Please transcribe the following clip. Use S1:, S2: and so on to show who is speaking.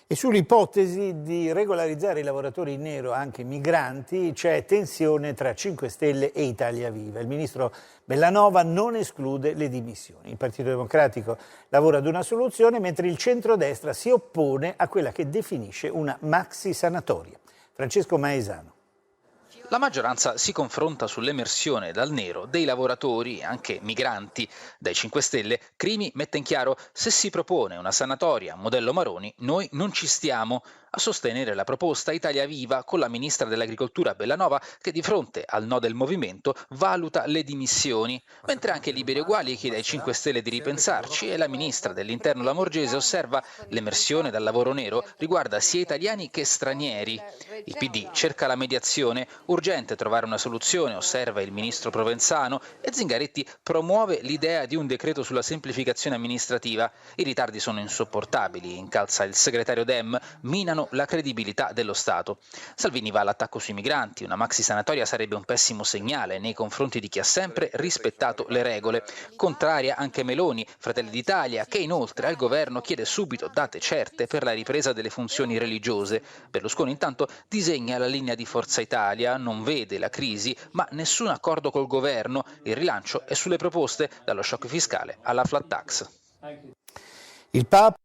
S1: E sull'ipotesi di regolarizzare i lavoratori in nero, anche migranti, c'è tensione tra 5 Stelle e Italia Viva. Il ministro Bellanova non esclude le dimissioni. Il Partito Democratico lavora ad una soluzione, mentre il centrodestra si oppone a quella che definisce una maxi sanatoria. Francesco Maesano.
S2: La maggioranza si confronta sull'emersione dal nero dei lavoratori, anche migranti. Dai 5 Stelle, Crimi mette in chiaro: se si propone una sanatoria modello Maroni, noi non ci stiamo. A sostenere la proposta Italia Viva, con la ministra dell'Agricoltura Bellanova che di fronte al no del movimento valuta le dimissioni, mentre anche Liberi e Uguali chiede ai 5 Stelle di ripensarci e la ministra dell'Interno Lamorgese osserva: l'emersione dal lavoro nero riguarda sia italiani che stranieri. Il PD cerca la mediazione, urgente trovare una soluzione, osserva il ministro Provenzano, e Zingaretti promuove l'idea di un decreto sulla semplificazione amministrativa. I ritardi sono insopportabili, incalza il segretario Dem, minano la credibilità dello Stato. Salvini va all'attacco sui migranti: una maxi sanatoria sarebbe un pessimo segnale nei confronti di chi ha sempre rispettato le regole. Contraria anche Meloni, Fratelli d'Italia, che inoltre al governo chiede subito date certe per la ripresa delle funzioni religiose. Berlusconi intanto disegna la linea di Forza Italia, non vede la crisi ma nessun accordo col governo. Il rilancio è sulle proposte, dallo shock fiscale alla flat tax.
S1: Il Papa